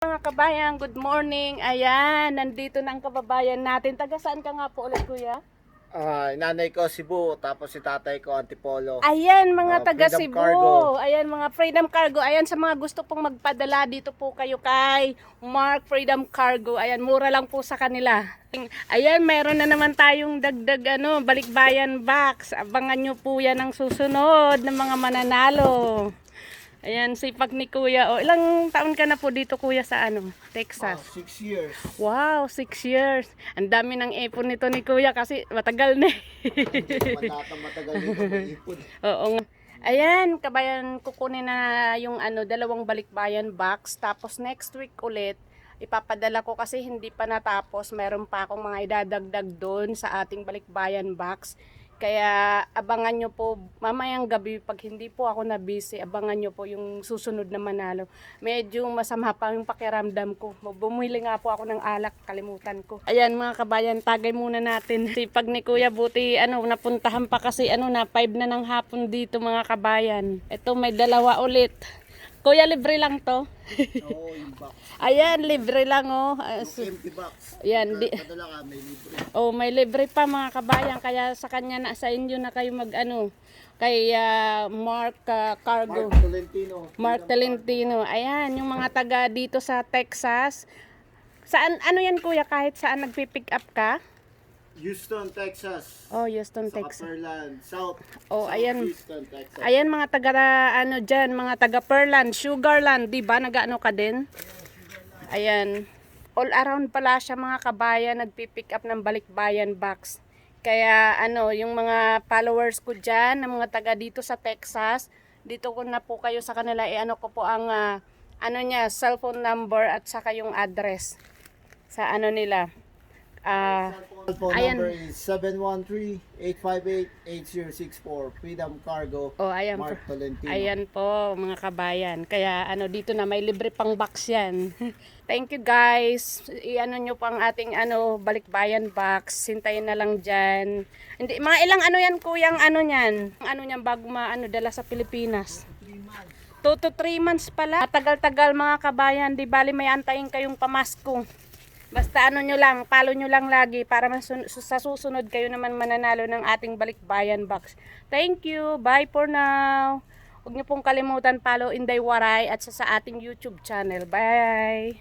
Mga kabayan, good morning. Ayan, nandito na ang kababayan natin. Taga saan ka nga po ulit, kuya? Nanay ko Cebu, tapos si tatay ko Antipolo. Ayan, mga taga Freedom Cebu. Cargo. Ayan, mga Freedom Cargo. Ayan, sa mga gusto pong magpadala, dito po kayo kay Mark Freedom Cargo. Ayan, mura lang po sa kanila. Ayan, mayroon na naman tayong dagdag balikbayan box. Abangan nyo po yan ang susunod ng mga mananalo. Ayan, sipag ni kuya. O, ilang taon ka na po dito, kuya, sa Texas? 6 years. Wow, 6 years. Ang dami ng ipon nito ni kuya kasi matagal na. Matagal nito mag-ipon. Oo nga. Ayan, kabayan, kukunin na yung dalawang balikbayan box. Tapos next week ulit, ipapadala ko kasi hindi pa natapos. Meron pa akong mga idadagdag doon sa ating balikbayan box. Kaya abangan nyo po mamayang gabi, pag hindi po ako na busy, abangan nyo po yung susunod na manalo. Medyo masama pa yung pakiramdam ko. Bumili nga po ako ng alak, kalimutan ko. Ayan mga kabayan, tagay muna natin. Sipag ni kuya, buti napuntahan pa kasi na 5 na ng hapon dito mga kabayan. Ito may dalawa ulit. Kuya, libre lang to. Oo, yung box. Ayan, libre lang Empty box. Ayan, Padala ka, may libre. Oh, may libre pa mga kabayan, kaya sa kanya na sa inyo na kayo kay Mark Cargo. Mark Tolentino. Mark Tolentino. Ayan, yung mga taga dito sa Texas. Saan yan kuya, kahit saan nagpi-pick up ka? Houston, Texas. Oh, Houston, Sa Texas. Pearland, South. Oh, South ayan. Houston, Texas. Ayan mga taga diyan, mga taga Pearland, Sugarland, 'di ba? Nag-ano ka din? Ayan. All around pala siya mga kabayan, nagpi-pick up ng balikbayan box. Kaya yung mga followers ko diyan, ng mga taga dito sa Texas, dito ko na po kayo sa kanila ko po ang cellphone number at saka yung address sa nila. Phone Ayan. number is 713-858-8064. Freedom Cargo. Oh, ayan Mark po. Tolentino. Ayan po, mga kabayan. Kaya dito na may libre pang box yan. Thank you guys. Nyo po ang ating balikbayan box. Hintayin na lang dyan. Hindi, mga ilang yan kuyang niyan. Niyan bago dala sa Pilipinas. 2 to 3 months pala. Matagal-tagal mga kabayan. Di bali may antayin kayong pamasko. Basta nyo lang, follow nyo lang lagi para sa susunod kayo naman mananalo ng ating balikbayan box. Thank you. Bye for now. Huwag nyo pong kalimutan follow Inday Waray at sa ating YouTube channel. Bye!